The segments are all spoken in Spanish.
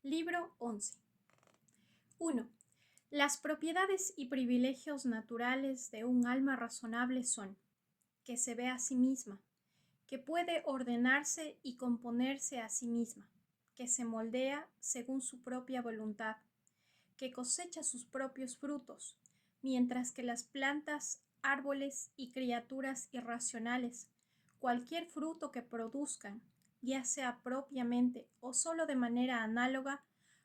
Libro 11. 1. Las propiedades y privilegios naturales de un alma razonable son que se ve a sí misma, que puede ordenarse y componerse a sí misma, que se moldea según su propia voluntad, que cosecha sus propios frutos, mientras que las plantas, árboles y criaturas irracionales, cualquier fruto que produzcan, ya sea propiamente o solo de manera análoga,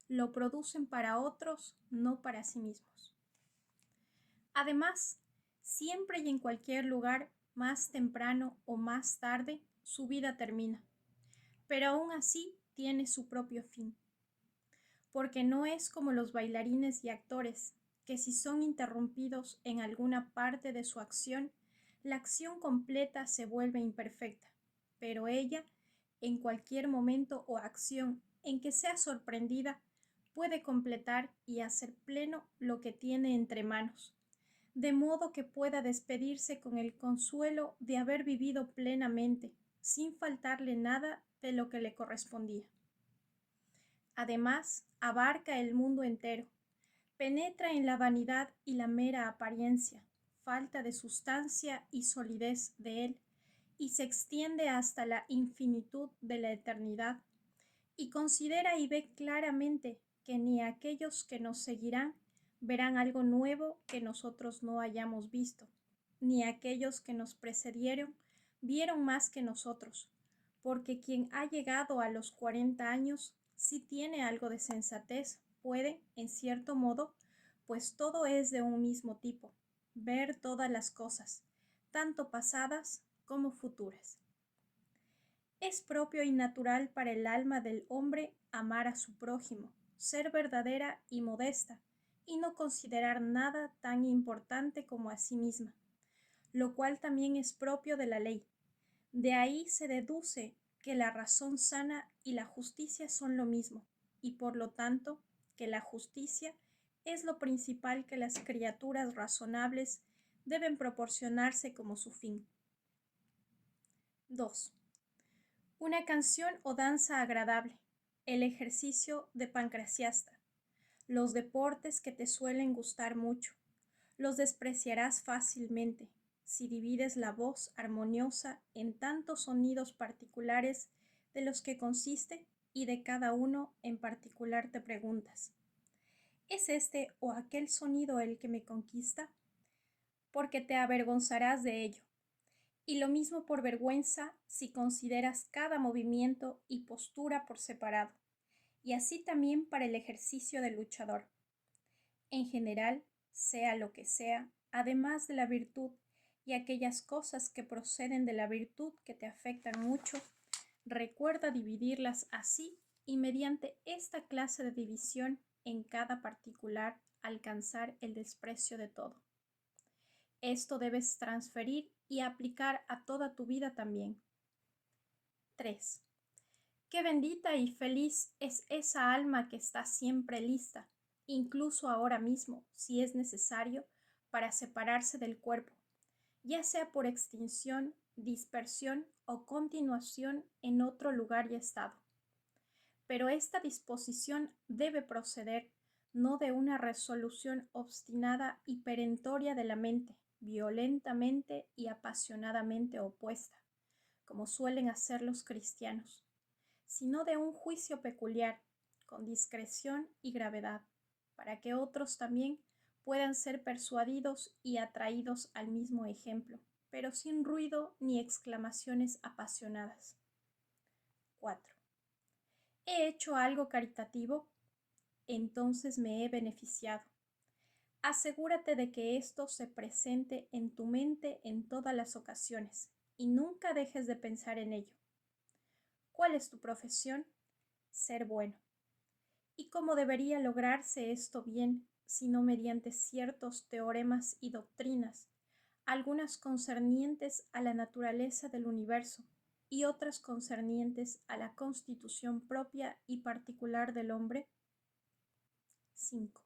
lo producen para otros, no para sí mismos. Además, siempre y en cualquier lugar, más temprano o más tarde, su vida termina, pero aún así tiene su propio fin, porque no es como los bailarines y actores, que si son interrumpidos en alguna parte de su acción, la acción completa se vuelve imperfecta, pero ella, en cualquier momento o acción en que sea sorprendida, puede completar y hacer pleno lo que tiene entre manos, de modo que pueda despedirse con el consuelo de haber vivido plenamente, sin faltarle nada de lo que le correspondía. Además, abarca el mundo entero, penetra en la vanidad y la mera apariencia, falta de sustancia y solidez de él, y se extiende hasta la infinitud de la eternidad, y considera y ve claramente que ni aquellos que nos seguirán verán algo nuevo que nosotros no hayamos visto, ni aquellos que nos precedieron vieron más que nosotros, porque quien ha llegado a los 40 años, si tiene algo de sensatez, puede, en cierto modo, pues todo es de un mismo tipo, ver todas las cosas, tanto pasadas como futuras. Es propio y natural para el alma del hombre amar a su prójimo, ser verdadera y modesta, y no considerar nada tan importante como a sí misma, lo cual también es propio de la ley. De ahí se deduce que la razón sana y la justicia son lo mismo, y por lo tanto que la justicia es lo principal que las criaturas razonables deben proporcionarse como su fin. 2. Una canción o danza agradable, el ejercicio de Pancraciasta, los deportes que te suelen gustar mucho, los despreciarás fácilmente si divides la voz armoniosa en tantos sonidos particulares de los que consiste y de cada uno en particular te preguntas, ¿es este o aquel sonido el que me conquista? Porque te avergonzarás de ello. Y lo mismo por vergüenza si consideras cada movimiento y postura por separado, y así también para el ejercicio del luchador. En general, sea lo que sea, además de la virtud y aquellas cosas que proceden de la virtud que te afectan mucho, recuerda dividirlas así y mediante esta clase de división en cada particular alcanzar el desprecio de todo. Esto debes transferir y aplicar a toda tu vida también. 3. Qué bendita y feliz es esa alma que está siempre lista, incluso ahora mismo, si es necesario, para separarse del cuerpo, ya sea por extinción, dispersión o continuación en otro lugar y estado. Pero esta disposición debe proceder no de una resolución obstinada y perentoria de la mente, violentamente y apasionadamente opuesta, como suelen hacer los cristianos, sino de un juicio peculiar, con discreción y gravedad, para que otros también puedan ser persuadidos y atraídos al mismo ejemplo, pero sin ruido ni exclamaciones apasionadas. 4. ¿He hecho algo caritativo? Entonces me he beneficiado. Asegúrate de que esto se presente en tu mente en todas las ocasiones y nunca dejes de pensar en ello. ¿Cuál es tu profesión? Ser bueno. ¿Y cómo debería lograrse esto bien, sino mediante ciertos teoremas y doctrinas, algunas concernientes a la naturaleza del universo y otras concernientes a la constitución propia y particular del hombre? 5.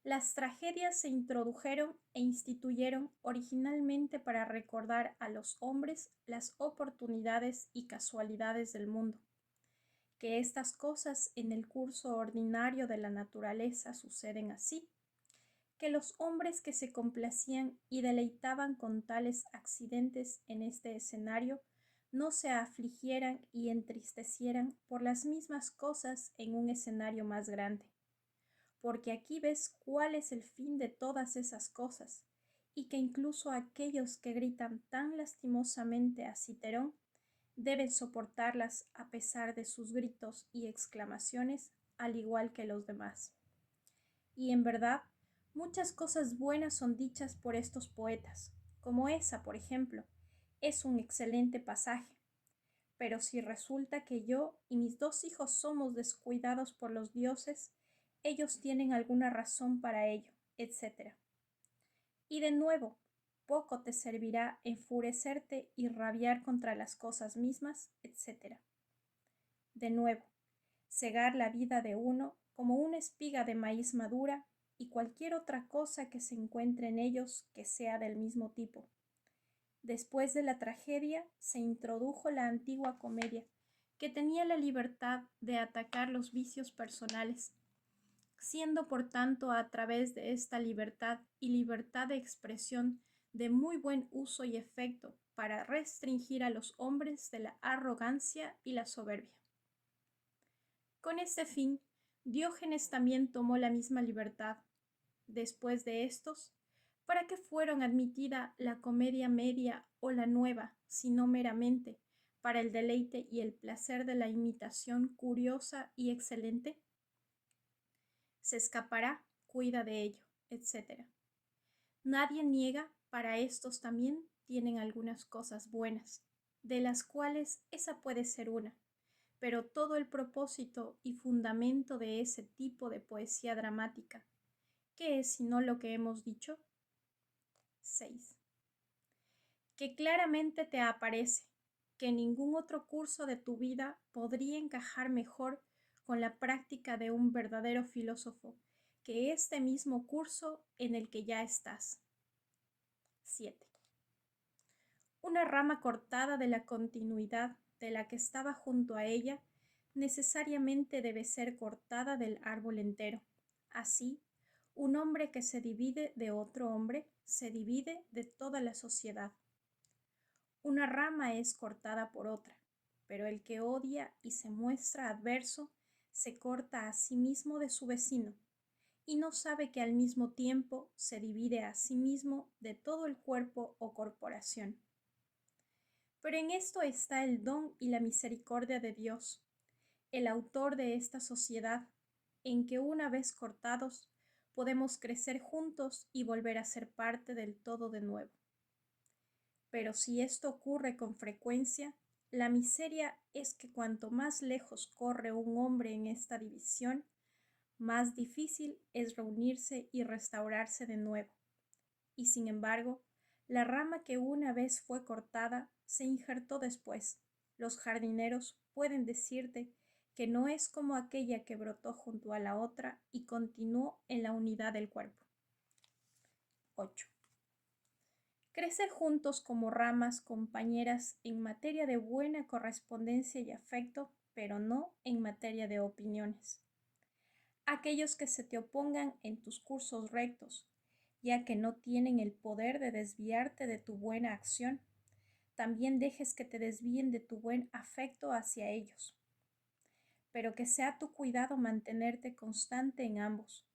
Las tragedias se introdujeron e instituyeron originalmente para recordar a los hombres las oportunidades y casualidades del mundo, que estas cosas en el curso ordinario de la naturaleza suceden así, que los hombres que se complacían y deleitaban con tales accidentes en este escenario no se afligieran y entristecieran por las mismas cosas en un escenario más grande. Porque aquí ves cuál es el fin de todas esas cosas, y que incluso aquellos que gritan tan lastimosamente a Citerón deben soportarlas a pesar de sus gritos y exclamaciones, al igual que los demás. Y en verdad, muchas cosas buenas son dichas por estos poetas, como esa, por ejemplo, es un excelente pasaje. Pero si resulta que yo y mis 2 hijos somos descuidados por los dioses, ellos tienen alguna razón para ello, etc. Y de nuevo, poco te servirá enfurecerte y rabiar contra las cosas mismas, etc. De nuevo, cegar la vida de uno como una espiga de maíz madura y cualquier otra cosa que se encuentre en ellos que sea del mismo tipo. Después de la tragedia se introdujo la antigua comedia, que tenía la libertad de atacar los vicios personales, siendo por tanto a través de esta libertad y libertad de expresión de muy buen uso y efecto para restringir a los hombres de la arrogancia y la soberbia. Con este fin, Diógenes también tomó la misma libertad. Después de estos, ¿para qué fueron admitida la comedia media o la nueva, sino meramente para el deleite y el placer de la imitación curiosa y excelente? Se escapará, cuida de ello, etc. Nadie niega, para estos también tienen algunas cosas buenas, de las cuales esa puede ser una, pero todo el propósito y fundamento de ese tipo de poesía dramática, ¿qué es sino lo que hemos dicho? 6. Que claramente te aparece que ningún otro curso de tu vida podría encajar mejor con la práctica de un verdadero filósofo que este mismo curso en el que ya estás. 7. Una rama cortada de la continuidad de la que estaba junto a ella necesariamente debe ser cortada del árbol entero. Así, un hombre que se divide de otro hombre se divide de toda la sociedad. Una rama es cortada por otra, pero el que odia y se muestra adverso se corta a sí mismo de su vecino y no sabe que al mismo tiempo se divide a sí mismo de todo el cuerpo o corporación. Pero en esto está el don y la misericordia de Dios, el autor de esta sociedad, en que una vez cortados podemos crecer juntos y volver a ser parte del todo de nuevo. Pero si esto ocurre con frecuencia, la miseria es que cuanto más lejos corre un hombre en esta división, más difícil es reunirse y restaurarse de nuevo. Y sin embargo, la rama que una vez fue cortada se injertó después. Los jardineros pueden decirte que no es como aquella que brotó junto a la otra y continuó en la unidad del cuerpo. 8. Crecer juntos como ramas compañeras en materia de buena correspondencia y afecto, pero no en materia de opiniones. Aquellos que se te opongan en tus cursos rectos, ya que no tienen el poder de desviarte de tu buena acción, también dejes que te desvíen de tu buen afecto hacia ellos. Pero que sea tu cuidado mantenerte constante en ambos,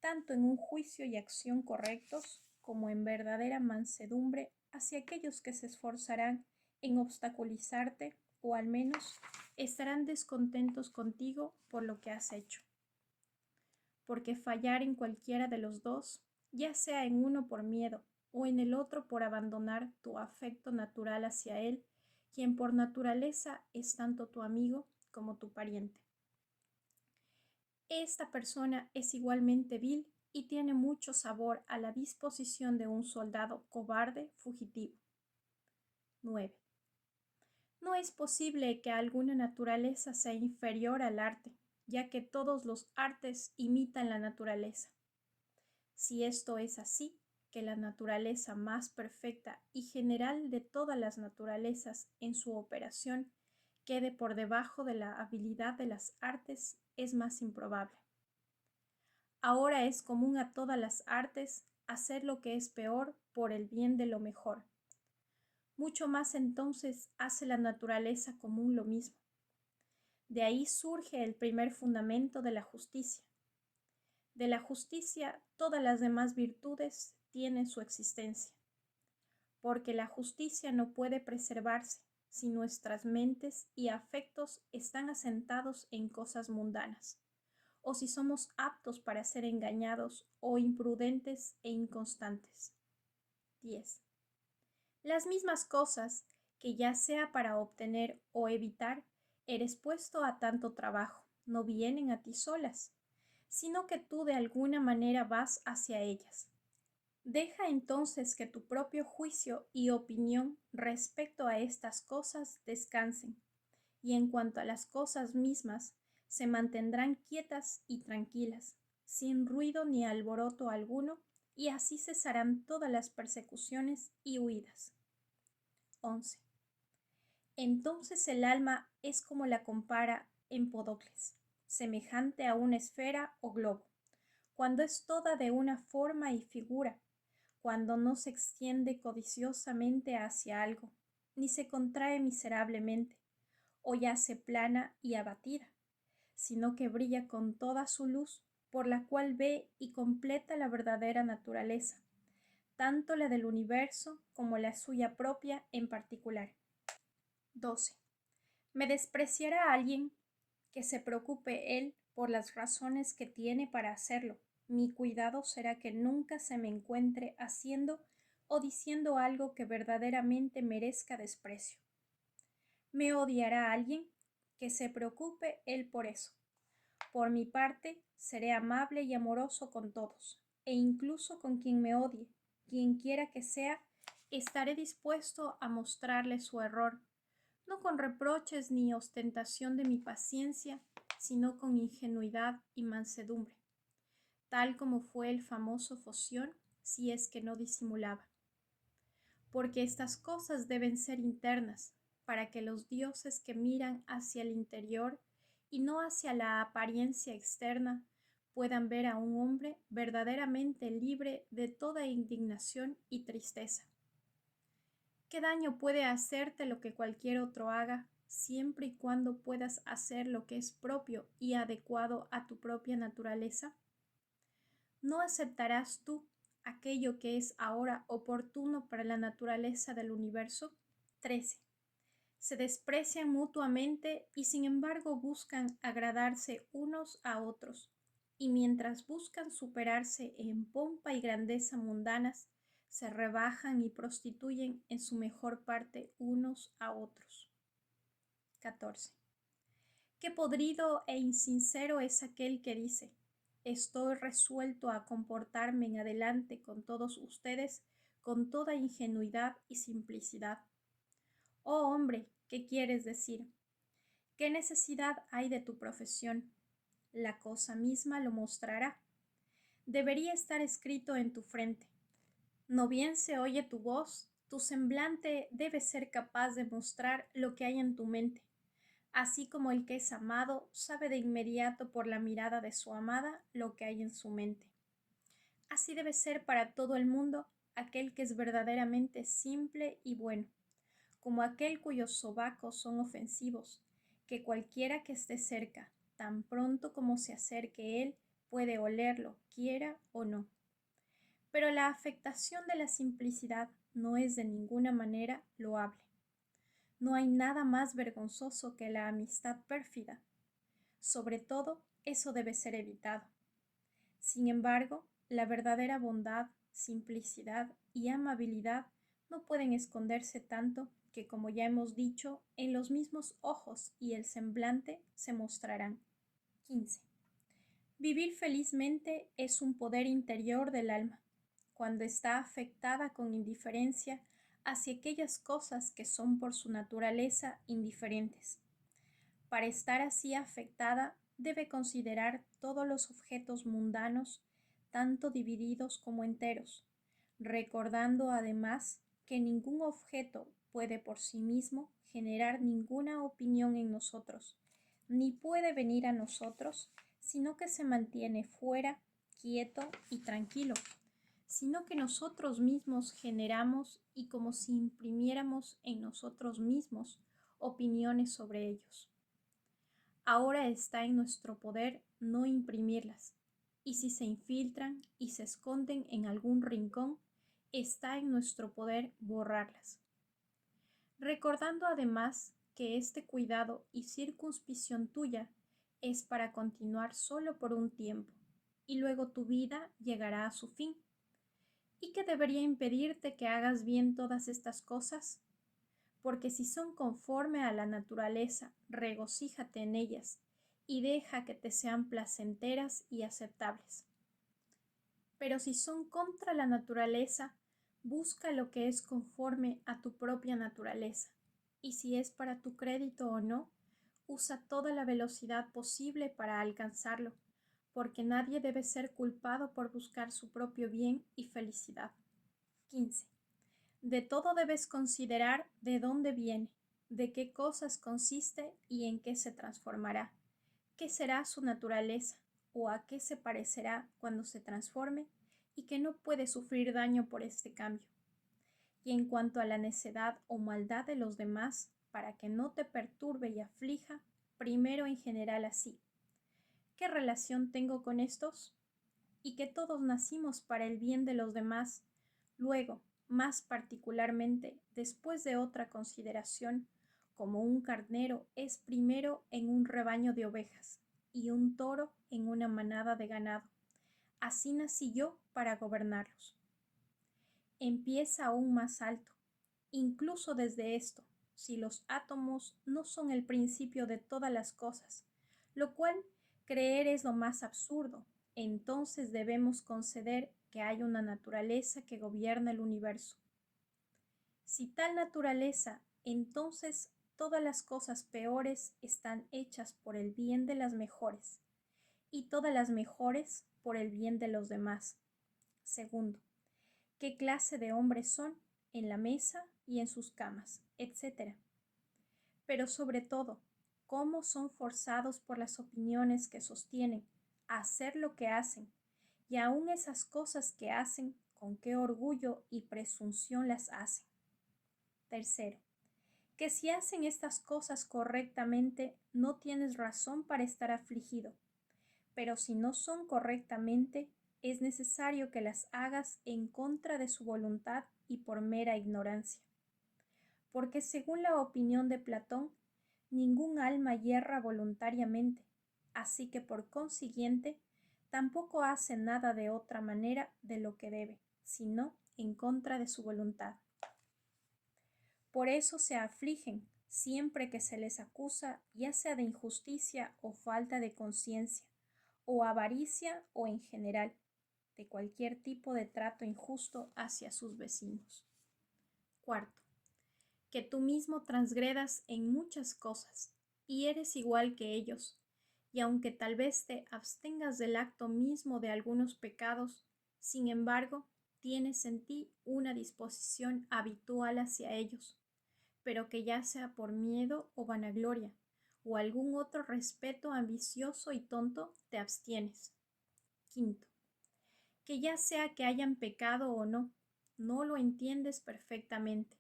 tanto en un juicio y acción correctos como en verdadera mansedumbre hacia aquellos que se esforzarán en obstaculizarte o al menos estarán descontentos contigo por lo que has hecho. Porque fallar en cualquiera de los dos, ya sea en uno por miedo o en el otro por abandonar tu afecto natural hacia él, quien por naturaleza es tanto tu amigo como tu pariente. Esta persona es igualmente vil y tiene mucho sabor a la disposición de un soldado cobarde fugitivo. 9. No es posible que alguna naturaleza sea inferior al arte, ya que todos los artes imitan la naturaleza. Si esto es así, que la naturaleza más perfecta y general de todas las naturalezas en su operación, quede por debajo de la habilidad de las artes es más improbable. Ahora es común a todas las artes hacer lo que es peor por el bien de lo mejor. Mucho más entonces hace la naturaleza común lo mismo. De ahí surge el primer fundamento de la justicia. De la justicia todas las demás virtudes tienen su existencia, porque la justicia no puede preservarse si nuestras mentes y afectos están asentados en cosas mundanas, o si somos aptos para ser engañados o imprudentes e inconstantes. 10. Las mismas cosas que ya sea para obtener o evitar, eres puesto a tanto trabajo, no vienen a ti solas, sino que tú de alguna manera vas hacia ellas. Deja entonces que tu propio juicio y opinión respecto a estas cosas descansen, y en cuanto a las cosas mismas, se mantendrán quietas y tranquilas, sin ruido ni alboroto alguno, y así cesarán todas las persecuciones y huidas. 11. Entonces el alma es como la compara Empódocles, semejante a una esfera o globo, cuando es toda de una forma y figura, cuando no se extiende codiciosamente hacia algo, ni se contrae miserablemente, o yace plana y abatida, sino que brilla con toda su luz, por la cual ve y completa la verdadera naturaleza, tanto la del universo como la suya propia en particular. 12. Me despreciará alguien que se preocupe él por las razones que tiene para hacerlo. Mi cuidado será que nunca se me encuentre haciendo o diciendo algo que verdaderamente merezca desprecio. Me odiará alguien que se preocupe él por eso. Por mi parte, seré amable y amoroso con todos, e incluso con quien me odie, quien quiera que sea, estaré dispuesto a mostrarle su error, no con reproches ni ostentación de mi paciencia, sino con ingenuidad y mansedumbre, tal como fue el famoso Foción, si es que no disimulaba. Porque estas cosas deben ser internas, para que los dioses que miran hacia el interior y no hacia la apariencia externa puedan ver a un hombre verdaderamente libre de toda indignación y tristeza. ¿Qué daño puede hacerte lo que cualquier otro haga, siempre y cuando puedas hacer lo que es propio y adecuado a tu propia naturaleza? ¿No aceptarás tú aquello que es ahora oportuno para la naturaleza del universo? 13. Se desprecian mutuamente y sin embargo buscan agradarse unos a otros, y mientras buscan superarse en pompa y grandeza mundanas, se rebajan y prostituyen en su mejor parte unos a otros. 14. Qué podrido e insincero es aquel que dice: estoy resuelto a comportarme en adelante con todos ustedes con toda ingenuidad y simplicidad. Oh hombre, ¿qué quieres decir? ¿Qué necesidad hay de tu profesión? La cosa misma lo mostrará. Debería estar escrito en tu frente. No bien se oye tu voz, tu semblante debe ser capaz de mostrar lo que hay en tu mente, así como el que es amado sabe de inmediato por la mirada de su amada lo que hay en su mente. Así debe ser para todo el mundo aquel que es verdaderamente simple y bueno, como aquel cuyos sobacos son ofensivos, que cualquiera que esté cerca, tan pronto como se acerque él, puede olerlo, quiera o no. Pero la afectación de la simplicidad no es de ninguna manera loable. No hay nada más vergonzoso que la amistad pérfida. Sobre todo, eso debe ser evitado. Sin embargo, la verdadera bondad, simplicidad y amabilidad no pueden esconderse tanto que, como ya hemos dicho, en los mismos ojos y el semblante se mostrarán. 15. Vivir felizmente es un poder interior del alma, cuando está afectada con indiferencia hacia aquellas cosas que son por su naturaleza indiferentes. Para estar así afectada, debe considerar todos los objetos mundanos, tanto divididos como enteros, recordando además que ningún objeto puede por sí mismo generar ninguna opinión en nosotros, ni puede venir a nosotros, sino que se mantiene fuera, quieto y tranquilo, sino que nosotros mismos generamos y como si imprimiéramos en nosotros mismos opiniones sobre ellos. Ahora está en nuestro poder no imprimirlas, y si se infiltran y se esconden en algún rincón, está en nuestro poder borrarlas. Recordando además que este cuidado y circunspección tuya es para continuar solo por un tiempo, y luego tu vida llegará a su fin. ¿Y qué debería impedirte que hagas bien todas estas cosas? Porque si son conforme a la naturaleza, regocíjate en ellas y deja que te sean placenteras y aceptables. Pero si son contra la naturaleza, busca lo que es conforme a tu propia naturaleza, y si es para tu crédito o no, usa toda la velocidad posible para alcanzarlo, porque nadie debe ser culpado por buscar su propio bien y felicidad. 15. De todo debes considerar de dónde viene, de qué cosas consiste y en qué se transformará, qué será su naturaleza o a qué se parecerá cuando se transforme y que no puede sufrir daño por este cambio. Y en cuanto a la necedad o maldad de los demás, para que no te perturbe y aflija, primero en general así. ¿Qué relación tengo con estos? Y que todos nacimos para el bien de los demás. Luego, más particularmente, después de otra consideración, como un carnero es primero en un rebaño de ovejas y un toro en una manada de ganado. Así nací yo para gobernarlos. Empieza aún más alto, incluso desde esto, si los átomos no son el principio de todas las cosas, lo cual creer es lo más absurdo, entonces debemos conceder que hay una naturaleza que gobierna el universo. Si tal naturaleza, entonces todas las cosas peores están hechas por el bien de las mejores, y todas las mejores por el bien de los demás. Segundo, ¿qué clase de hombres son en la mesa y en sus camas, etcétera? Pero sobre todo, cómo son forzados por las opiniones que sostienen a hacer lo que hacen, y aun esas cosas que hacen, con qué orgullo y presunción las hacen. Tercero, que si hacen estas cosas correctamente, no tienes razón para estar afligido, pero si no son correctamente, es necesario que las hagas en contra de su voluntad y por mera ignorancia. Porque según la opinión de Platón, ningún alma yerra voluntariamente, así que por consiguiente, tampoco hace nada de otra manera de lo que debe, sino en contra de su voluntad. Por eso se afligen siempre que se les acusa, ya sea de injusticia o falta de conciencia, o avaricia o en general, de cualquier tipo de trato injusto hacia sus vecinos. Cuarto, que tú mismo transgredas en muchas cosas, y eres igual que ellos, y aunque tal vez te abstengas del acto mismo de algunos pecados, sin embargo, tienes en ti una disposición habitual hacia ellos, pero que ya sea por miedo o vanagloria, o algún otro respeto ambicioso y tonto, te abstienes. Quinto, que ya sea que hayan pecado o no, no lo entiendes perfectamente,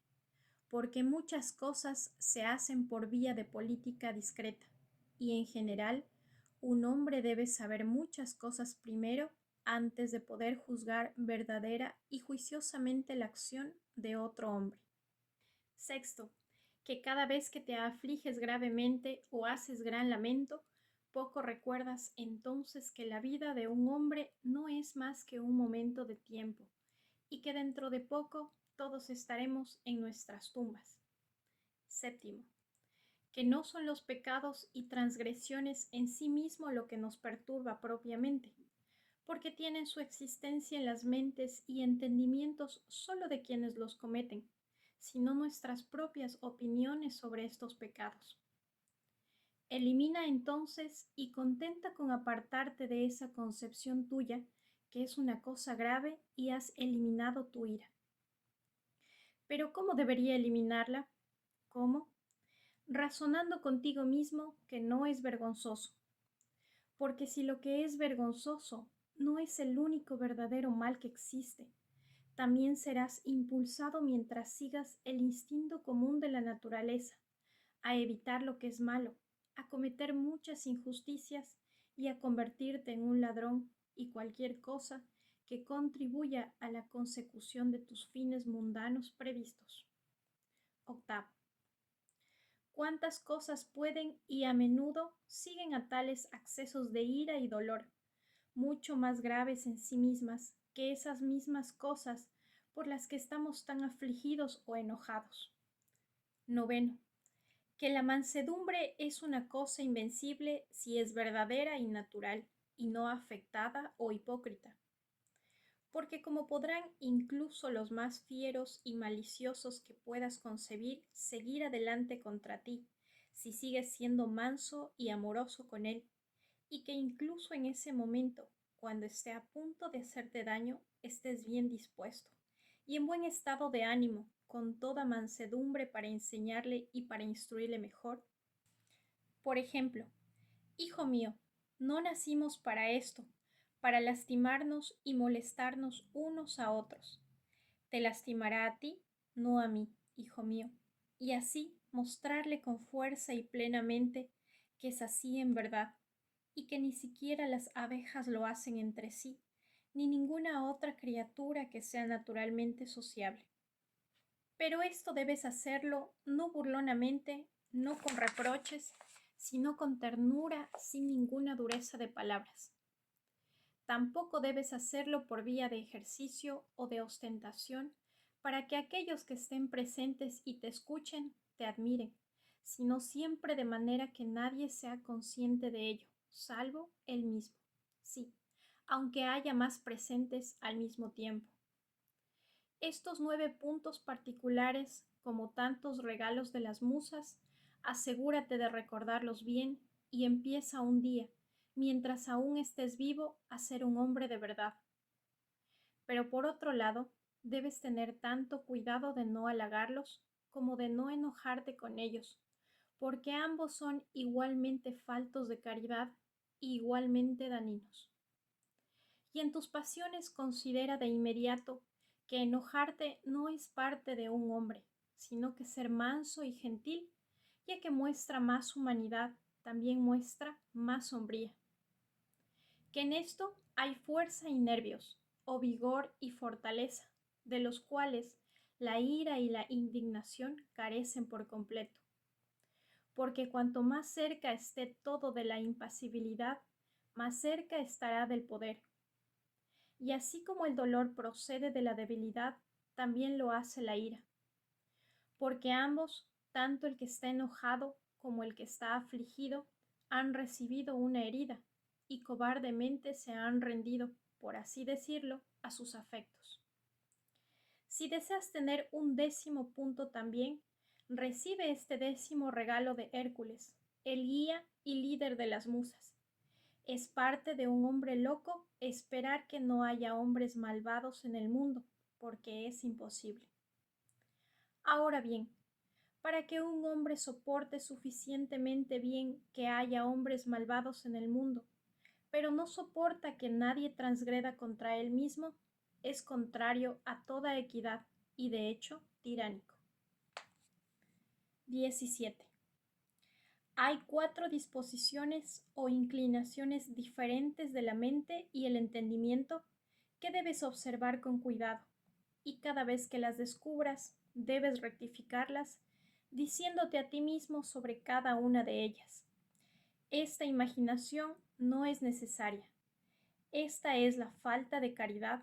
porque muchas cosas se hacen por vía de política discreta, y en general, un hombre debe saber muchas cosas primero antes de poder juzgar verdadera y juiciosamente la acción de otro hombre. Sexto, que cada vez que te afliges gravemente o haces gran lamento, poco recuerdas entonces que la vida de un hombre no es más que un momento de tiempo, y que dentro de poco todos estaremos en nuestras tumbas. Séptimo, que no son los pecados y transgresiones en sí mismo lo que nos perturba propiamente, porque tienen su existencia en las mentes y entendimientos solo de quienes los cometen, sino nuestras propias opiniones sobre estos pecados. Elimina entonces y contenta con apartarte de esa concepción tuya, que es una cosa grave, y has eliminado tu ira. Pero ¿cómo debería eliminarla? ¿Cómo? razonando contigo mismo que no es vergonzoso, porque si lo que es vergonzoso no es el único verdadero mal que existe, también serás impulsado mientras sigas el instinto común de la naturaleza, a evitar lo que es malo, a cometer muchas injusticias y a convertirte en un ladrón y cualquier cosa que contribuya a la consecución de tus fines mundanos previstos. Octavo. Cuántas cosas pueden y a menudo siguen a tales accesos de ira y dolor, mucho más graves en sí mismas que esas mismas cosas por las que estamos tan afligidos o enojados. Noveno, que la mansedumbre es una cosa invencible si es verdadera y natural, y no afectada o hipócrita. Porque como podrán incluso los más fieros y maliciosos que puedas concebir seguir adelante contra ti, si sigues siendo manso y amoroso con él, y que incluso en ese momento, cuando esté a punto de hacerte daño, estés bien dispuesto y en buen estado de ánimo, con toda mansedumbre para enseñarle y para instruirle mejor. Por ejemplo, hijo mío, no nacimos para esto, para lastimarnos y molestarnos unos a otros. Te lastimará a ti, no a mí, hijo mío, y así mostrarle con fuerza y plenamente que es así en verdad, y que ni siquiera las abejas lo hacen entre sí, ni ninguna otra criatura que sea naturalmente sociable. Pero esto debes hacerlo no burlonamente, no con reproches, sino con ternura, sin ninguna dureza de palabras. Tampoco debes hacerlo por vía de ejercicio o de ostentación, para que aquellos que estén presentes y te escuchen te admiren, sino siempre de manera que nadie sea consciente de ello, salvo él mismo. Sí, aunque haya más presentes al mismo tiempo. Estos 9 puntos particulares, como tantos regalos de las musas, asegúrate de recordarlos bien y empieza un día, mientras aún estés vivo, a ser un hombre de verdad. Pero por otro lado, debes tener tanto cuidado de no halagarlos como de no enojarte con ellos, porque ambos son igualmente faltos de caridad y igualmente dañinos. Y en tus pasiones considera de inmediato que enojarte no es parte de un hombre, sino que ser manso y gentil, ya que muestra más humanidad, también muestra más hombría. Que en esto hay fuerza y nervios, o vigor y fortaleza, de los cuales la ira y la indignación carecen por completo. Porque cuanto más cerca esté todo de la impasibilidad, más cerca estará del poder. Y así como el dolor procede de la debilidad, también lo hace la ira. Porque ambos, tanto el que está enojado como el que está afligido, han recibido una herida y cobardemente se han rendido, por así decirlo, a sus afectos. Si deseas tener un 10º punto también, recibe este 10º regalo de Hércules, el guía y líder de las musas. Es parte de un hombre loco esperar que no haya hombres malvados en el mundo, porque es imposible. Ahora bien, para que un hombre soporte suficientemente bien que haya hombres malvados en el mundo, pero no soporta que nadie transgreda contra él mismo, es contrario a toda equidad y de hecho tiránico. 17. Hay 4 disposiciones o inclinaciones diferentes de la mente y el entendimiento que debes observar con cuidado, y cada vez que las descubras, debes rectificarlas, diciéndote a ti mismo sobre cada una de ellas: esta imaginación no es necesaria, esta es la falta de caridad,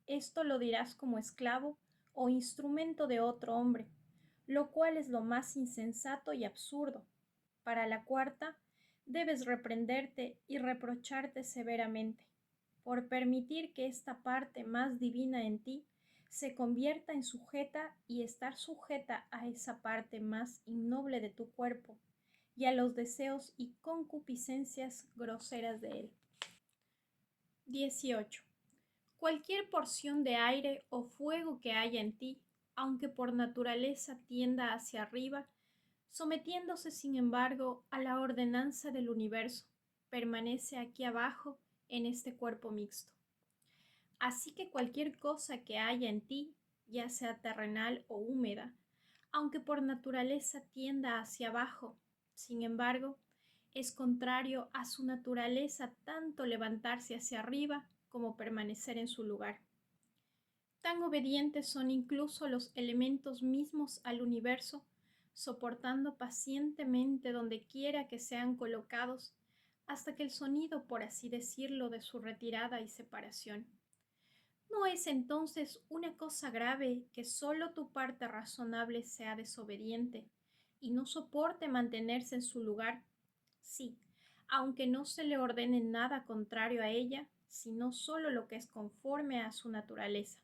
esto lo dirás como esclavo o instrumento de otro hombre, lo cual es lo más insensato y absurdo. Para la cuarta, debes reprenderte y reprocharte severamente, por permitir que esta parte más divina en ti se convierta en sujeta y estar sujeta a esa parte más innoble de tu cuerpo y a los deseos y concupiscencias groseras de él. 18. Cualquier porción de aire o fuego que haya en ti, aunque por naturaleza tienda hacia arriba, sometiéndose sin embargo a la ordenanza del universo, permanece aquí abajo en este cuerpo mixto. Así que cualquier cosa que haya en ti, ya sea terrenal o húmeda, aunque por naturaleza tienda hacia abajo, sin embargo, es contrario a su naturaleza tanto levantarse hacia arriba como permanecer en su lugar. Tan obedientes son incluso los elementos mismos al universo, soportando pacientemente donde quiera que sean colocados, hasta que el sonido, por así decirlo, de su retirada y separación. ¿No es entonces una cosa grave que solo tu parte razonable sea desobediente y no soporte mantenerse en su lugar? Sí, aunque no se le ordene nada contrario a ella, sino solo lo que es conforme a su naturaleza.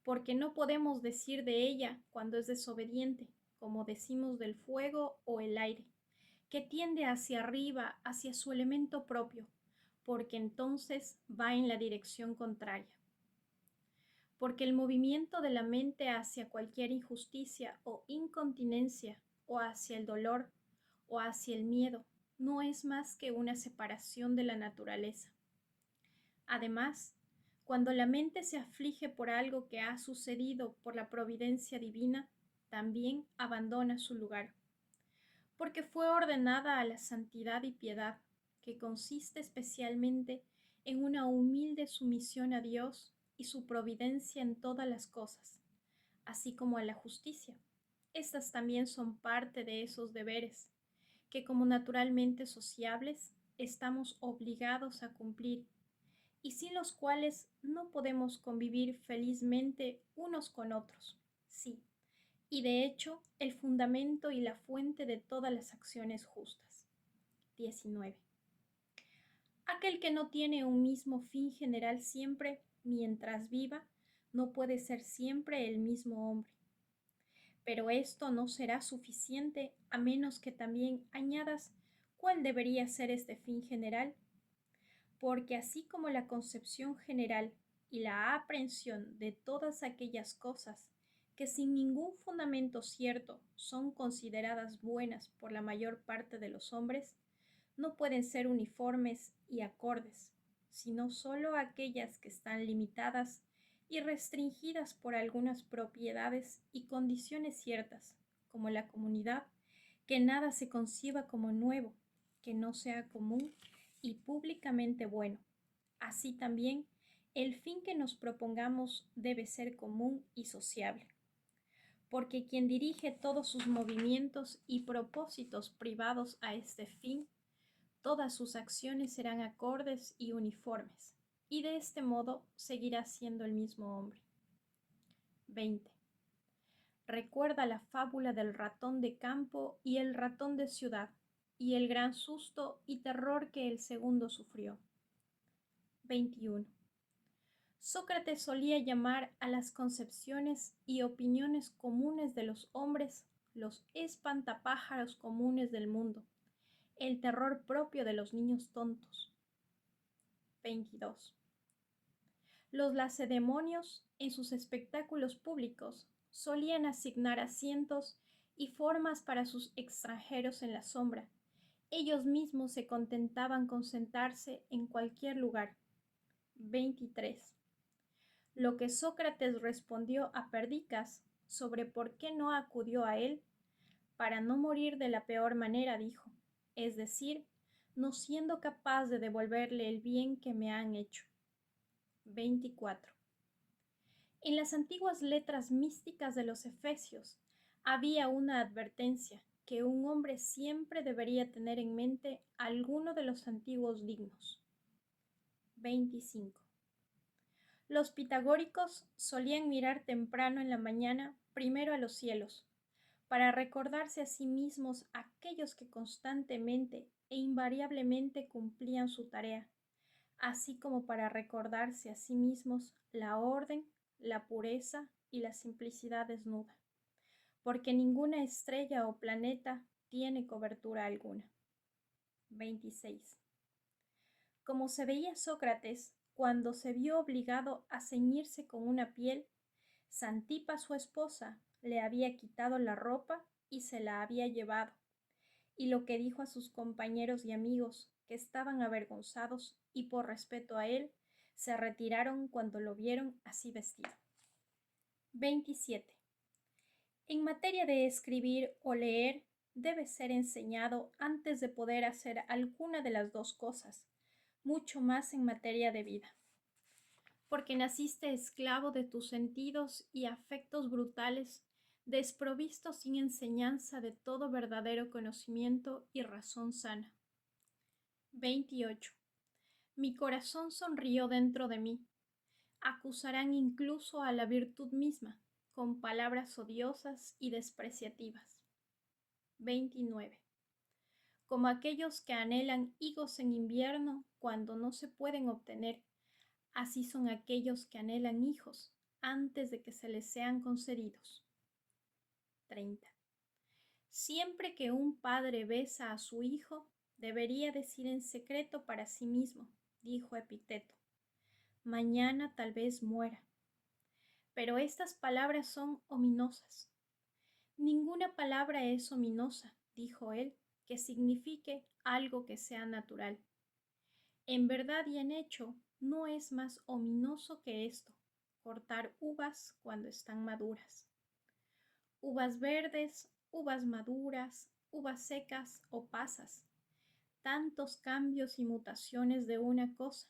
Porque no podemos decir de ella cuando es desobediente, como decimos del fuego o el aire, que tiende hacia arriba, hacia su elemento propio, porque entonces va en la dirección contraria. Porque el movimiento de la mente hacia cualquier injusticia o incontinencia, o hacia el dolor, o hacia el miedo, no es más que una separación de la naturaleza. Además, cuando la mente se aflige por algo que ha sucedido por la providencia divina, también abandona su lugar, porque fue ordenada a la santidad y piedad, que consiste especialmente en una humilde sumisión a Dios y su providencia en todas las cosas, así como a la justicia. Estas también son parte de esos deberes, que como naturalmente sociables estamos obligados a cumplir y sin los cuales no podemos convivir felizmente unos con otros. Sí, y de hecho el fundamento y la fuente de todas las acciones justas. 19. Aquel que no tiene un mismo fin general siempre, mientras viva, no puede ser siempre el mismo hombre. Pero esto no será suficiente a menos que también añadas cuál debería ser este fin general, porque así como la concepción general y la aprehensión de todas aquellas cosas que sin ningún fundamento cierto son consideradas buenas por la mayor parte de los hombres, no pueden ser uniformes y acordes, sino sólo aquellas que están limitadas y restringidas por algunas propiedades y condiciones ciertas, como la comunidad, que nada se conciba como nuevo, que no sea común y públicamente bueno. Así también, el fin que nos propongamos debe ser común y sociable, porque quien dirige todos sus movimientos y propósitos privados a este fin, todas sus acciones serán acordes y uniformes, y de este modo seguirá siendo el mismo hombre. 20. Recuerda la fábula del ratón de campo y el ratón de ciudad, y el gran susto y terror que el segundo sufrió. 21. Sócrates solía llamar a las concepciones y opiniones comunes de los hombres los espantapájaros comunes del mundo, el terror propio de los niños tontos. 22. Los lacedemonios, en sus espectáculos públicos, solían asignar asientos y formas para sus extranjeros en la sombra. Ellos mismos se contentaban con sentarse en cualquier lugar. 23. Lo que Sócrates respondió a Perdicas sobre por qué no acudió a él, para no morir de la peor manera, dijo, es decir, no siendo capaz de devolverle el bien que me han hecho. 24. En las antiguas letras místicas de los Efesios había una advertencia que un hombre siempre debería tener en mente alguno de los antiguos dignos. 25. Los pitagóricos solían mirar temprano en la mañana primero a los cielos, para recordarse a sí mismos aquellos que constantemente e invariablemente cumplían su tarea, así como para recordarse a sí mismos la orden, la pureza y la simplicidad desnuda, porque ninguna estrella o planeta tiene cobertura alguna. 26. Como se veía Sócrates cuando se vio obligado a ceñirse con una piel, Santipa, su esposa, le había quitado la ropa y se la había llevado, y lo que dijo a sus compañeros y amigos, que estaban avergonzados y por respeto a él, se retiraron cuando lo vieron así vestido. 27. En materia de escribir o leer, debe ser enseñado antes de poder hacer alguna de las dos cosas, mucho más en materia de vida. Porque naciste esclavo de tus sentidos y afectos brutales, desprovisto sin enseñanza de todo verdadero conocimiento y razón sana. 28. Mi corazón sonrió dentro de mí. Acusarán incluso a la virtud misma, con palabras odiosas y despreciativas. 29. Como aquellos que anhelan higos en invierno cuando no se pueden obtener, así son aquellos que anhelan hijos antes de que se les sean concedidos. 30. Siempre que un padre besa a su hijo, debería decir en secreto para sí mismo, dijo Epicteto, mañana tal vez muera. Pero estas palabras son ominosas. Ninguna palabra es ominosa, dijo él, que signifique algo que sea natural. En verdad y en hecho, no es más ominoso que esto, cortar uvas cuando están maduras. Uvas verdes, uvas maduras, uvas secas o pasas. Tantos cambios y mutaciones de una cosa,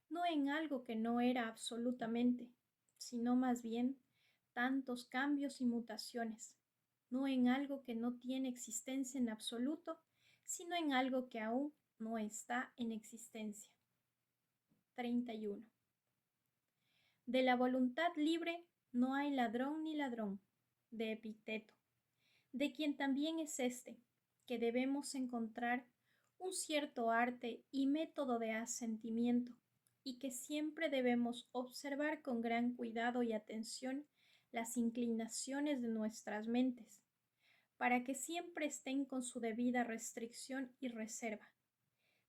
no en algo que no era absolutamente, sino más bien tantos cambios y mutaciones, no en algo que no tiene existencia en absoluto, sino en algo que aún no está en existencia. 31. De la voluntad libre no hay ladrón ni ladrón, de Epicteto, de quien también es este, que debemos encontrar un cierto arte y método de asentimiento, y que siempre debemos observar con gran cuidado y atención las inclinaciones de nuestras mentes, para que siempre estén con su debida restricción y reserva,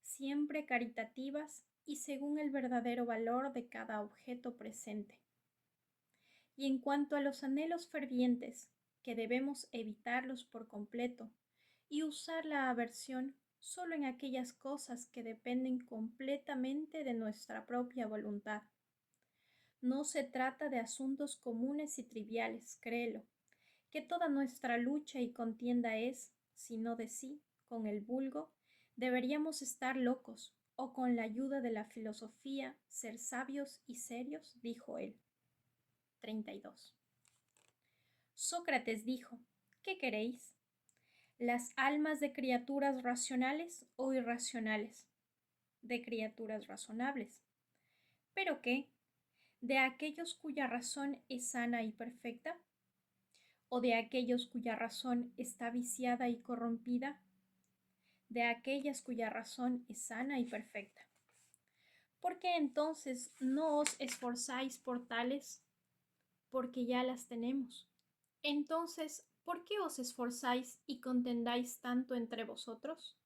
siempre caritativas y según el verdadero valor de cada objeto presente. Y en cuanto a los anhelos fervientes, que debemos evitarlos por completo y usar la aversión solo en aquellas cosas que dependen completamente de nuestra propia voluntad. No se trata de asuntos comunes y triviales, créelo, que toda nuestra lucha y contienda es, si no de sí, con el vulgo, deberíamos estar locos, o con la ayuda de la filosofía, ser sabios y serios, dijo él. 32. Sócrates dijo, ¿qué queréis? ¿Las almas de criaturas racionales o irracionales? De criaturas razonables. ¿Pero qué? ¿De aquellos cuya razón es sana y perfecta? ¿O de aquellos cuya razón está viciada y corrompida? De aquellas cuya razón es sana y perfecta. ¿Por qué entonces no os esforzáis por tales? Porque ya las tenemos. Entonces, ¿por qué os esforzáis y contendáis tanto entre vosotros?